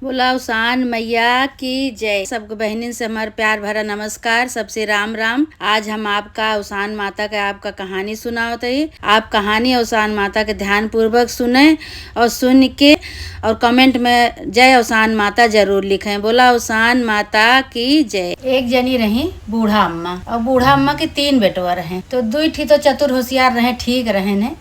बोला उसान मैया की जय। सबको बहनिन से हमारा प्यार भरा नमस्कार। सबसे राम राम। आज हम आपका उसान माता का आपका कहानी सुनावत है। आप कहानी उसान माता के ध्यान पूर्वक सुने और सुन के और कमेंट में जय उसान माता जरूर लिखें। बोला उसान माता की जय। एक जनी रही बूढ़ा अम्मा, और बूढ़ा अम्मा के 3 बेटवा रहे। तो 2 ठी तो चतुर होशियार रहे, ठीक रहे ने।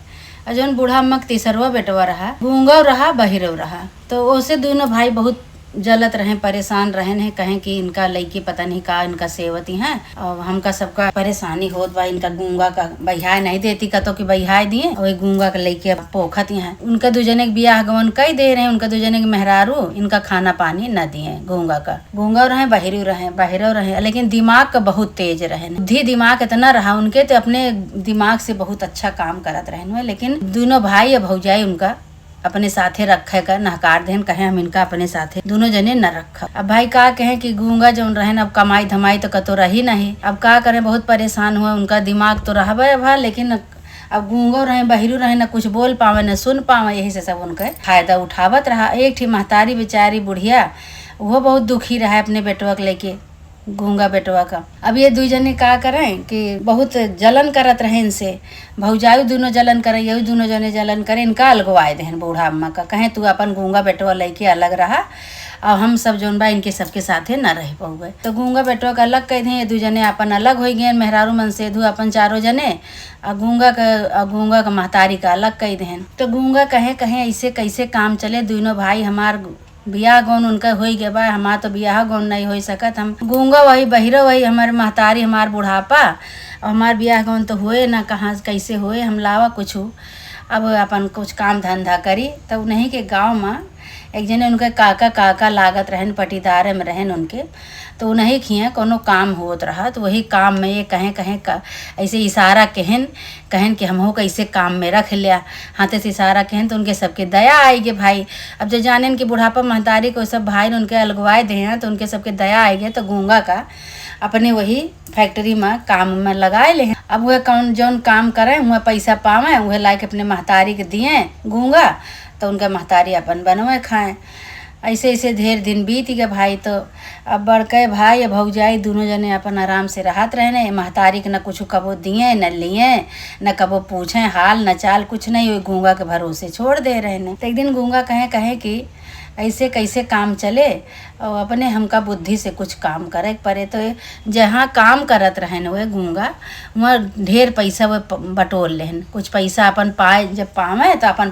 और जौन बूढ़ा अम्मा के 3रवा बेटवा रहा, गूंगा रहा, बहिरव रहा। तो ओसे दोनों भाई बहुत जलत रहे, परेशान रहे हैं। कहें कि इनका लड़की पता नहीं का इनका सेवती है, और हमका सबका परेशानी होत बा। इनका गूंगा का बहियाए नहीं देती, कतो की बहियाए दिए, और गूंगा का लड़की पोखत है। उनका 2 जने के बियाह गवन कई दे रहे, उनका 2 जने के मेहरारू इनका खाना पानी न दिए। गूंगा का गूंगा रहे, बहिरव रहे, लेकिन दिमाग का बहुत तेज रहे। बुद्धि दिमाग इतना रहा उनके, तो अपने दिमाग से बहुत अच्छा काम करत रहे। लेकिन दोनों भाई या भौजाई उनका अपने साथे रखे का नहकार देन, कहे हम इनका अपने साथे दोनों जने न रखा। अब भाई का कहे कि गूंगा जौन रहे, अब कमाई धमाई तो कतो रही नहीं। अब का करे, बहुत परेशान हुआ। उनका दिमाग तो रहबे भा, लेकिन अब गूंगो रहे, बहिरू रहे, न कुछ बोल पावे न सुन पावे। यही से सब उनके फायदा उठावत रहा। एक ठी महतारी बेचारी बुढ़िया, वो बहुत दुखी रहा अपने बेटवा के लेके, गूंगा बेटवा का। अब ये 2 जने का करें कि बहुत जलन करत रहे इनसे। भौजाई दोनों जलन करे, यही दोनों जने जलन करे, इनका अलगवाए देहन बूढ़ा अम्मा का। कहें तू अपन गूंगा बेटवा लेके अलग रहा, और हम सब जौन बा इनके सबके साथे न रह पाऊगे। तो गूंगा बेटवा का अलग कह दें। ये 2 जने अपन अलग हो गए, मेहरारू मन से धु अपन 4 जने, और गूंगा का महतारी का अलग कह देहन। तो गूंगा कहे ऐसे कैसे काम चले। दोनों भाई हमार बियाह गौन उनका हो गया बा, हमार तो बियाह गौन नहीं हो सकत। हम गूंगा वही, बहिरो वही, हमारे महतारी हमार बुढ़ापा, और हमार बियाह गौन तो हुए ना, कहाँ कैसे हुए। हम लावा कुछ अब अपन कुछ काम धंधा करी। तो उन्हीं के गाँव में एक जने उनके काका लागत रहन, पटीदार में रहन उनके। तो उन्हीं खिए कोनो काम होत रहा, तो वही काम में ये कहें ऐसे इशारा कहन कि हमहो कैसे काम में रख लिया। हाथे से इशारा कहन, तो उनके सबके दया आएगी भाई। अब जो जाने कि बुढ़ापा महतारी को सब भाई उनके अलगवाए दे हैं, तो उनके सबके दया आएगी। तो गूंगा का अपने वही फैक्ट्री में काम में लगाए ले। अब वह कौन जौन काम करें, वह पैसा पावे, वह लाके अपने महतारी के दिए गूंगा, तो उनका महतारी अपन बनवे खाएं। ऐसे ऐसे ढेर दिन बीत गए भाई। तो अब बड़के भाई या भौजाई दोनों जने अपन आराम से रहत रहे ने। महतारी के न कुछ कबो दिए न लिए, न कबो पूछे हाल न चाल, कुछ नहीं। वो गूंगा के भरोसे छोड़ दे रहे ने। तो एक दिन गूंगा कहे कि ऐसे कैसे काम चले, और अपने हमका बुद्धि से कुछ काम करे पड़े। तो जहाँ काम करत रहन वह गूंगा, वहाँ ढेर पैसा वह बटोर लेहन। कुछ पैसा अपन पाए, जब पावे तो अपन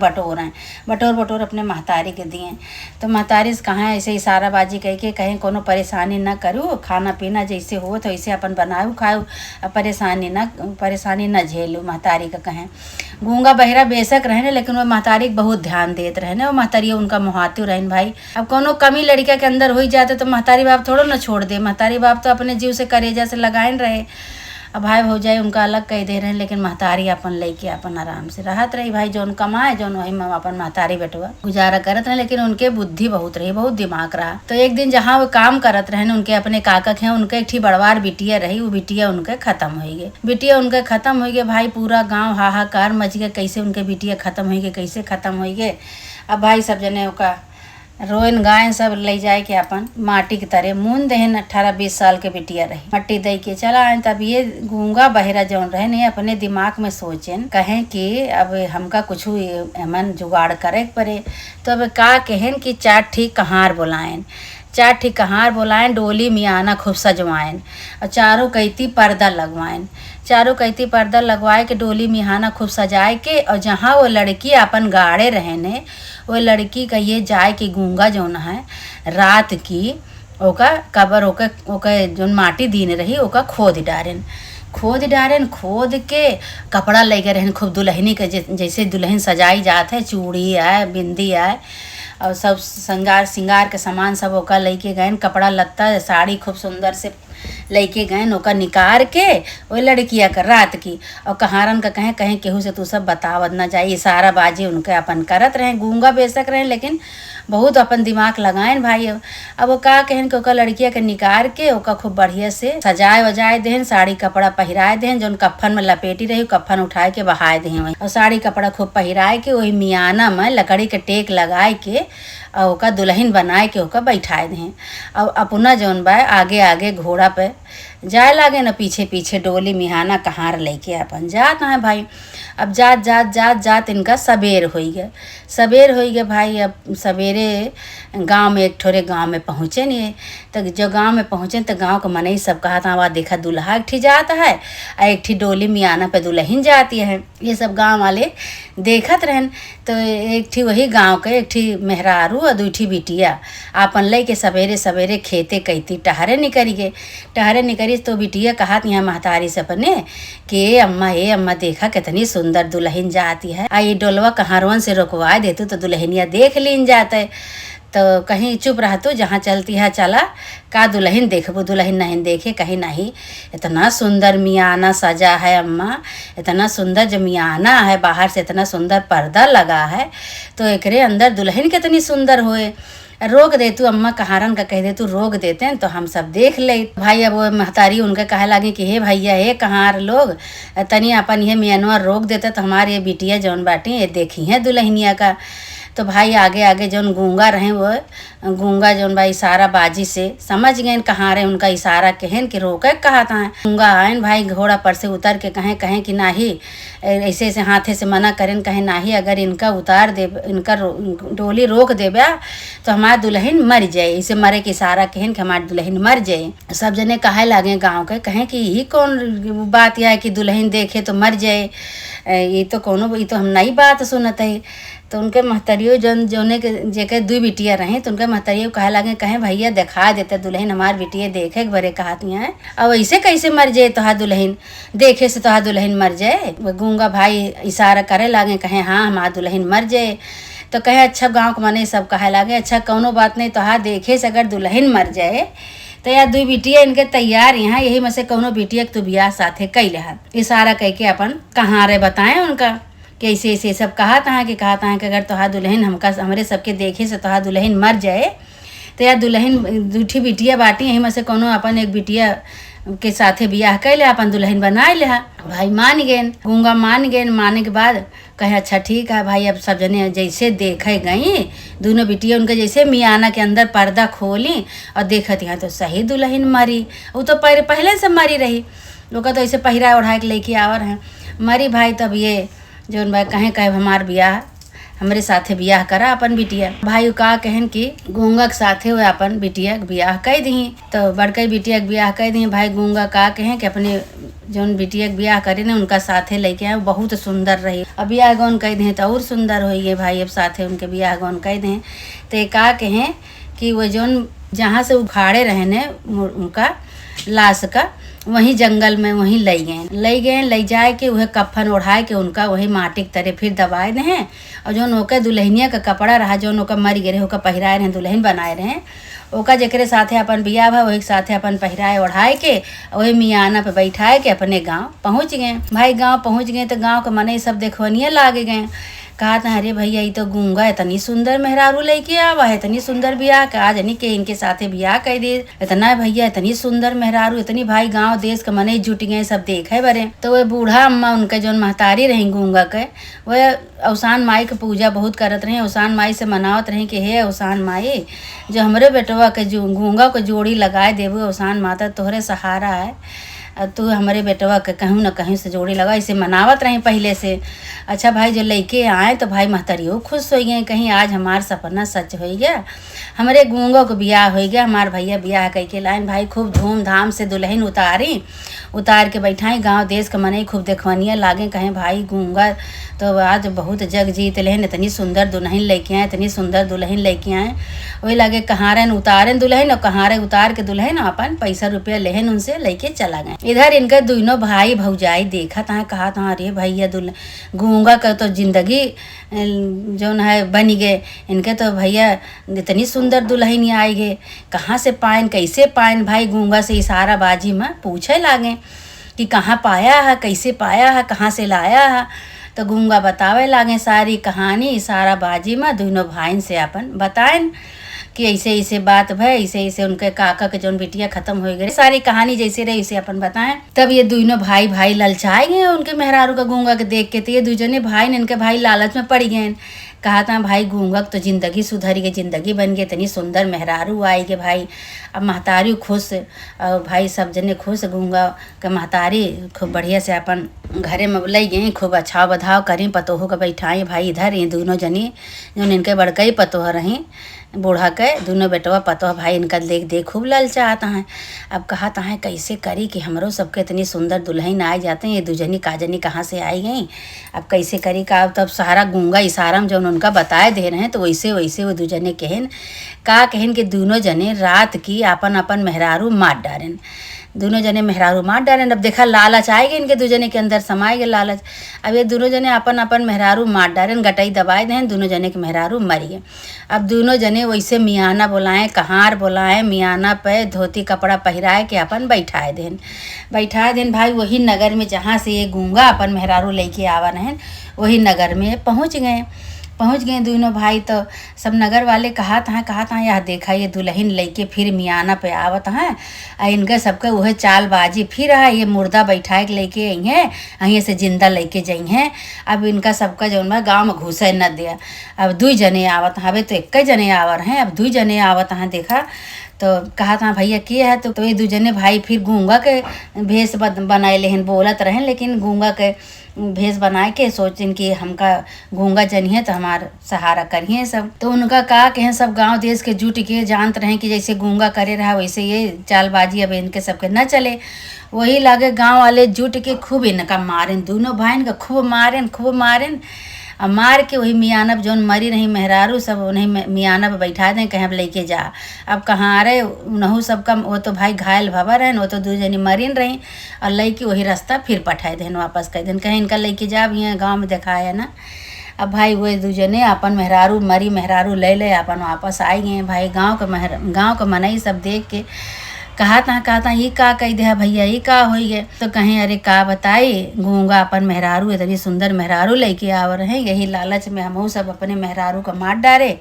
बटोर अपने महतारी के दिए। तो महतारी से कहाँ ऐसे इशाराबाजी कह के कहें कोनो परेशानी न करूँ, खाना पीना जैसे हो तो ऐसे अपन बनाऊ खाऊ, परेशानी न झेलू। महतारी का कहें गूंगा बहिरा बेशक रहने, लेकिन वह महतारी के बहुत ध्यान देते रहने। और महतारी उनका मुहातु रहन भाई। अब कोनो कमी लड़का के अंदर हो जाते तो महतारी बाप थोड़ो न छोड़ दे। महतारी बाप तो अपने जीव से करेजा से लगाए रहे। अब भाई भौजाई उनका अलग कह दे रहे हैं, लेकिन महतारी अपन लेके अपन आराम से रहत रही भाई। जौन कमाए जौन वही में अपन महतारी बेटवा गुजारा करत रहे। लेकिन उनके बुद्धि बहुत रही, बहुत दिमाग रहा। तो एक दिन जहाँ वो काम करत रहे, उनके अपने काका के उनके एक ठी बड़वार बिटिया रही। वो बिटिया उनके खत्म हो गए भाई। पूरा गाँव हाहाकार मच गया, कैसे उनके बिटिया खत्म हो गए, कैसे खत्म हो गए। अब भाई सब जने ओका रोइन गायन सब ले जाए के अपन माटी की तरह मून देहन। 18-20 साल के बिटिया रही, मट्टी दे के चला आए। तब ये गूंगा बहिरा जौन रहे ने, अपने दिमाग में सोचेन कहें कि अब हमका कुछ एमन जुगाड़ करे पड़े। तो अब का कहें कि 4 ठी कहार बुलाएं, डोली मियाना खूब सजवाएं, और चारों कैती पर्दा लगवाए के डोली मिहाना खूब सजाए के। और जहाँ वो लड़की अपन गाड़े रहे ने, वो लड़की का ये जाए कि गूंगा जौन है रात की ओका कबर ओका जौन माटी दीने रही ओका खोद डारेन। खोद के कपड़ा लेके रहन खूब दुल्हनी के जैसे दुल्हन सजाई जात है, चूड़ी आए, बिंदी आए, और सब श्रृंगार के सामान सब ओका लेके गए। कपड़ा लत्ता साड़ी खूब सुंदर से लेके गए नौका निकार के वही लड़किया कर रात की। और कहारन का कहें कहें केहू से तू सब बतावत ना जाए, इशारा बाजी उनके अपन करत रहे, गूंगा बेशक रहे लेकिन बहुत अपन दिमाग लगाएन भाई। अब वो का कहन कि ओका लड़किया के निकार के ओका खूब बढ़िया से सजाए वजाए देहन, साड़ी कपड़ा पहिराए देहन, जौन कफन में लपेटी रही कफन उठाए के बहाए देहन वही। और साड़ी कपड़ा खूब पहिराए के वही मियाना में लकड़ी के टेक लगाए के और ओका दुल्हन बनाए के ओका बैठाए दें। अब अपना जौन बा आगे आगे घोड़ा पे जाए लागे न, पीछे पीछे डोली मिहाना कहार लेके अपन जात है भाई। अब जात जात जात जात इनका सबेर हो गया, सबेर हो गया भाई। अब सवेरे गांव में एक ठोरे गांव में पहुँचे नहीं, तो जो गांव में पहुँचे तो गांव का मनई सब कहा था वहाँ देखा दूल्हा एक ठी जाता है और एक ठी डोली मियाना पे दुल्हन जाती है। ये सब गांव वाले देखत रहन। तो एक ठी वही गांव के एक ठी मेहरारू और दू ठी बिटिया आपन ले के सवेरे सवेरे खेते कहती टहरे निकरी गए। टहरे निकरी तो बिटिया कहा यहाँ महतारी से अपने कि ए अम्मा देखा कितनी सुंदर दुल्हन जाती है, आ ये डोलवा कहारवन से रोकवा देतू तो दुल्हनिया देख लीन जाते। तो कहीं चुप रहतू, जहाँ चलती है चला का दुल्हन देखबू, दुल्हन नहीं देखे कहीं नहीं। इतना सुंदर मियाना सजा है अम्मा, इतना सुंदर जो मियाना है बाहर से इतना सुंदर पर्दा लगा है, तो एकरे अंदर दुल्हन कितनी सुंदर होए। रोक दे तू अम्मा, कहारन का कह दे तू रोक देते हैं तो हम सब देख ले भाई। अब वो महतारी उनके कहे लगे कि हे भैया हे कहार लोग तनी अपन ये मियानवा रोक देते तो हमारे ये बिटिया जौन बाटी ये देखी है दुल्हनिया का। तो भाई आगे आगे जौन गूंगा रहे वो गूंगा जौन भाई इशारा बाजी से समझ गए कहाँ रहे, उनका इशारा कहन कि रोके कहा था। गूंगा आयन भाई घोड़ा पर से उतर के कहें कि नाही, ऐसे ऐसे हाथे से मना करें, कहें नाही अगर इनका उतार दे, इनका डोली रोक देबा तो हमारा दुल्हन मर जाए। इसे मरे के इशारा कहन कि हमारी दुल्हन मर जाए। सब जने कहे लागे गाँव के कहें कि यही कौन बात यह है कि दुल्हन देखे तो मर जाए, ये तो कोनो ये तो हम नई बात सुनत है। तो उनके महतरियो जोने के जेके दू बिटिया रहे तो उनके महतरियो कहे लगे कहें भैया दिखा देते दुल्हन हमार बिटिया देखे के बरे कहती हैं। अब ऐसे कैसे मर जाए तोहार दुल्हन, देखे से तोहार दुल्हन मर जाए। वो गूंगा भाई इशारा करे लागे कहें हाँ हमार दुल्हन मर जाए। तो कहे अच्छा गाँव के मने सब कहे लागे अच्छा कौनो बात नहीं, तोहार देखे से अगर दुल्हन मर जाए तो यार दू बिटिया इनके तैयार यहाँ, यही में से कौनो बिटिया के तू बियाह साथे कैले है। इशारा कह के अपन कहाँ रे बताएं उनका कि ऐसे ऐसे सब कहा था कि अगर तोहार दुल्हन हमका हमरे सबके देखे से तोहार दुल्हन मर जाए तो यार दुल्हन दूठी बिटिया बाटी यही में से कोनो अपन एक बिटिया के साथे बियाह कैले अपन दुल्हन बनाए ले। भाई मान गए, गूंगा मान गए। माने के बाद कहे अच्छा ठीक है भाई। अब सब जने जैसे देखे गई दोनों बिटिया उनके जैसे मियाना के अंदर पर्दा खोली और देखत यहाँ तो सही दुल्हन मरी। वो तो पहले से मरी रही, लोग तो ऐसे पहिरा ओढ़ा के लेके आवर हैं मरी भाई। तब ये जौन भाई कहे हमार बियाह हमरे साथे बियाह करा अपन बिटिया। भाई का कहन कि गूंगा के साथे वो अपन बिटिया के बियाह कह दी। तो बड़कई बिटिया के बियाह कह दी। भाई गूंगा का कहें कि अपने जौन बिटिया के बियाह करे ने उनका साथे लेके आए, बहुत सुंदर रही। अब बियाह गौन कह दें तो और सुंदर हो ये भाई। अब साथे उनके बियाह गौन कह दें तो का कहें कि वो जौन जहाँ से उखाड़े रहे ने उनका लाश का वहीं जंगल में वहीं ले जाए के वह कफन ओढ़ाए के उनका वही माटी के तरह फिर दबाए दे हैं। और जो नौका दुल्हनिया का कपड़ा रहा जो नौका मर गए रहे ओका पहिराए रहे दुल्हन बनाए रहे ओका जेकरे साथे अपन बियाह भा वही साथे अपन पहिराए ओढ़ाए के वही मियाना पे बैठाए के अपने गाँव पहुँच गए। भाई गाँव पहुँच गए तो गाँव के मने सब देखवनिया लागे गए। कहा था अरे भैया ये तो गूंगा इतनी सुंदर मेहरारू लेके आवा है, इतनी सुंदर बियाह का आज नहीं के इनके साथे बियाह कर दे। इतना भैया इतनी सुंदर मेहरारू इतनी भाई गांव देश के मने जुट गए सब देखे बरे। तो वह बूढ़ा अम्मा उनके जो महतारी रही गूंगा के वह अवसान माई के पूजा बहुत करत रहे। अवसान माई से मनावत रहे कि हे अवसान माई जो हमरे बेटवा के जो गूंगा को जोड़ी लगाए देबू, अवसान माता तोहरे सहारा है, तू हमारे बेटवा के कहूँ न कहीं से जोड़ी लगा, इसे मनावत रही पहले से। अच्छा भाई जो लेके आए तो भाई महतरियो खुश हो गए, कहीं आज हमार सपना सच हो गया, हमारे गूंगों को ब्याह हो गया। हमारे भैया ब्याह कह के लाइन भाई खूब धूमधाम से दुल्हन उतार के बैठाई। गांव देश के मने खूब देखवनिया लागे कहें भाई गूंगा तो आज बहुत जग जीत लेहन, इतनी सुंदर दुल्हन लेके आए, इतनी सुंदर दुल्हन लेके आए। वही लगे कहाँ रहे उतारें दुल्हन और कहाँ रहे उतार के दुल्हन अपन पैसा रुपया लेहन उनसे लेके चला गए। इधर इनके दोनों भाई भौजाई देखा था, कहा था अरे भैया गूंगा का तो जिंदगी जौन है बनी गए, इनके तो भैया इतनी सुंदर दुल्हन आई गए, कहाँ से पाइन कैसे पाइन। भाई गूंगा से इशारा बाजी में पूछे लागे कि कहाँ पाया है, कैसे पाया है, कहाँ से लाया है। तो गूंगा बतावे लागे सारी कहानी इशारा बाजी में दोनों भाइन से अपन बताएं कि ऐसे ऐसे बात भय, ऐसे ऐसे उनके काका के जौन बिटिया खत्म हो गई, सारी कहानी जैसे रही उसे अपन बताएं। तब ये दोनों भाई भाई ललचाए गए उनके मेहरारू का गूंगा के देख के। तो ये दूजने भाई ने इनके भाई लालच में पड़ गए, कहा था भाई गूंगा तो जिंदगी सुधरी गई, जिंदगी बन गई, इतनी सुंदर मेहरारू आई के भाई अब महतारी खुश और भाई सब जने खुश। गूंगा के महतारी खूब बढ़िया से अपन घरे में ले गई, खूब अच्छा बधाव करी, पतोह का बैठाई भाई इधर। ये दोनों जनी जो इनके बड़कई पतोह रही बूढ़ा के दोनों बेटवा पतोह भाई इनका देख देख खूब ललचाता है। अब कहता है कैसे करी कि हमरो सबके इतनी सुंदर दुल्हन आ जाते हैं, ये दूजनी काजनी कहाँ से आई गई, अब कैसे करी का। तब सारा गूंगा इशारा में जब उनका बताए दे रहे हैं तो वैसे वैसे वो दूजने कहन कि दोनों जने रात की अपन अपन मेहरारू मार डारें, दोनों जने मेहरारू मार डालें। अब देखा लालच आएगी इनके दो जने के अंदर समाएगा लालच। अब ये दोनों जने अपन अपन मेहरारू मार डालें, गटाई दबाए दें, दोनों जने के मेहरारू मर गए। अब दोनों जने वैसे मियाना बुलाएं, कहार बुलाएं, मियाना पे धोती कपड़ा पहिराए के अपन बैठाए दें भाई वही नगर में जहाँ से ये गूंगा अपन मेहरारू लेके आवा रहें, वही नगर में पहुँच गए दोनों भाई। तो सब नगर वाले कहा था यह देखा ये दुल्हन लेके फिर मियाना पे आवत हैं, इनके सबके वह चालबाजी फिर है, ये मुर्दा बैठाए के लेके आई हैं, अहीं से जिंदा लेके जाइ हैं। अब इनका सबका जौन बा गाँव में घुसे न दिया। अब दुई जने आवत हवे तो एक जने आवर हैं, अब दुई जने आवत हैं देखा। तो कहा था भैया के है, तो ये दू जने भाई फिर गूंगा के भेष बनाए लेहन, बोलत रहें लेकिन गूंगा के भेष बनाए के सोचिन कि हमका गूंगा जनिए तो हमार सहारा करिए सब। तो उनका कहा कि सब गांव देश के जुट के जानत रहे कि जैसे गूंगा करे रहा वैसे ये चालबाजी अब इनके सबके न चले। वही लागे गांव वाले जुट के खूब इनका मारें, दोनों भाई का खूब मारें अब मार के वही मियानब जौन मरी रही मेहरारू सब उन्हें मियानब बैठा दें, कहीं अब लेके जा। अब कहाँ रहे उनहू सबका, वो तो भाई घायल भवा रहे, वो तो दू जनी मरीन रही और लेके वही रास्ता फिर पठाए दें वापस कर दें, कहीं इनका लेके जा भी यहाँ गाँव में दिखाया ना। अब भाई वही दू जने अपन मेहरारू ले अपन वापस आई गए। भाई गाँव के मनई सब देख के कहा था ये का कही दे भैया, ये का हो गए। तो कहीं अरे का बताई गूंगा अपन मेहरारू इतनी सुंदर मेहरारू लेके आव रहे, यही लालच में हमहू सब अपने मेहरारू का मार डारे।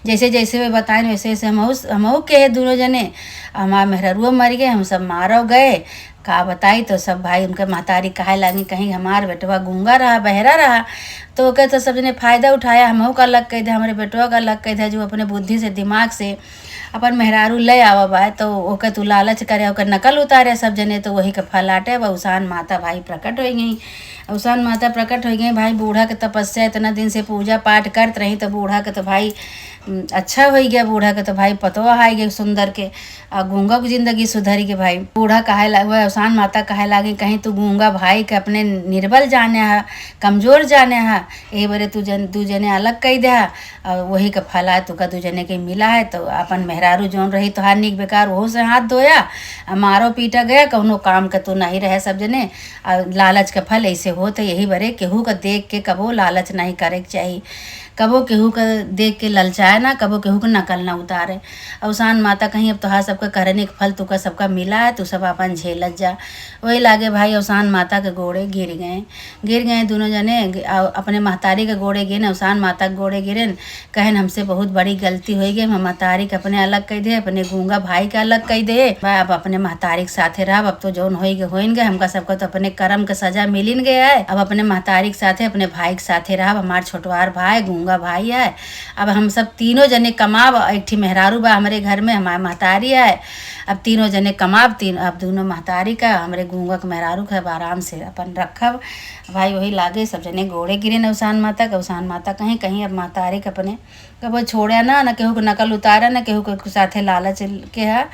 जैसे जैसे वे बताए वैसे वैसे हमहू के दोनों जने हमार मेहरारू मर गए, हम सब मारो गए। का बताई तो सब भाई उनके महतारी कहे लगी कहीं हमार बेटवा गूंगा रहा बहरा रहा, तो ओके तो सब ने फ़ायदा उठाया, हमहू का अलग कह दे, हमारे बेटवा का अलग कह दे, जो अपने बुद्धि से दिमाग से अपन मेहरारू ले आवा बा। तो ओके तू लालच करे, ओकर नकल उतारे सब जने, तो वही के फलाटे उसान माता भाई प्रकट हो गई। उसान माता प्रकट हो गई भाई, बूढ़ा के तपस्या इतना दिन से पूजा पाठ करत रही, तो बूढ़ा के तो भाई अच्छा हो गया, बूढ़ा के तो भाई पतवा आ गए सुंदर के, और गूंगा की जिंदगी सुधरी के। भाई बूढ़ा कहे लगे, उसान माता कहे लगे कहीं तू गूंगा भाई के अपने निर्बल जाने है, कमजोर जाने है, यही बरे तू दू जने अलग कही दे, और वही का फला तू का दू जने के मिला है। तो अपन मेहरारू जौन रही तो निक बेकार वह से हाथ धोया, मारो पीटा गया, कौनो काम का तो नहीं रहे सब जने। और लालच का फल ऐसे हो, तो यही बरे केहू का देख के कबो लालच नहीं करे के चाहिए, कबो केहू का देख के ललचाए ना, कबो केहू का नकल ना उतारे। अवसान माता कहीं अब तोहार सबका करने के फल तुका सबका मिला है, तू सब अपन झेलत जा। वही लागे भाई अवसान माता के गोड़े गिर गए दोनों जने, अपने महतारी के गोड़े गिरे, अवसान माता के गोड़े गिरे, कहन हमसे बहुत बड़ी गलती हो गई, हम महतारी के अपने अलग कह दे, अपने गूंगा भाई के अलग कह दे, अब अपने महतारी के साथे रह, अब तो जौन होइन गए, हमका सबको तो अपने कर्म के सजा मिलिन गया है, अब अपने महतारी के साथे अपने भाई के साथे रह। हमार छोटवार भाई गूंगा भाई है, अब हम सब तीनों जने कमाब, एक ठी मेहरारू बा हमारे घर में, हमारे महतारी है, अब तीनों जने कमाब, अब दोनों महतारी का हमारे गूंगा के मेहरारू का आराम से अपन रखब। भाई वही लागे सब जने गोड़े गिरे न उसान माता का, उसान माता कहीं अब महतारी के अपने कबो छोड़े ना, न केहू के नकल उतारे, न केहू के साथे लालच के है,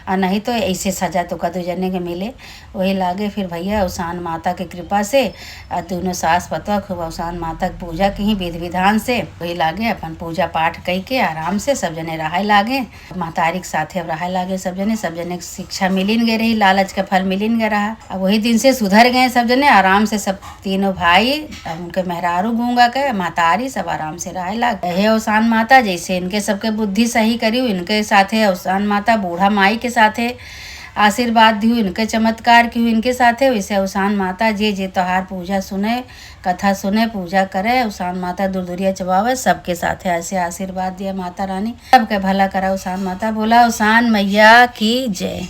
और नहीं तो ऐसे सजा तो कदू जने के मिले। वही लागे फिर भैया उसान माता के कृपा से दोनों सास पतवा खूब उसान माता की पूजा की विधि विधान से। वही लागे अपन पूजा पाठ कई के आराम से सब जने रहे लागे, महतारी के साथे अब रहे लागे सब जने के शिक्षा मिलिन गए रही, लालच का फल मिलिन गए रहा। अब वही दिन से सुधर गए सब जने, आराम से सब तीनों भाई, उनके मेहरारू गूंगा के महतारी सब आराम से रहे लागे। हे उसान माता जैसे इनके सबके बुद्धि सही करी, इनके साथे उसान माता बूढ़ा माई के साथे आशीर्वाद दी, इनके चमत्कार की इनके साथे, वैसे उसान माता जे त्योहार पूजा सुने, कथा सुने, पूजा करे, उसान माता दूर चबावे, सबके साथे ऐसे आशीर्वाद दिया माता रानी, सबके भला करा उसान माता। बोला उसान मैया की जय।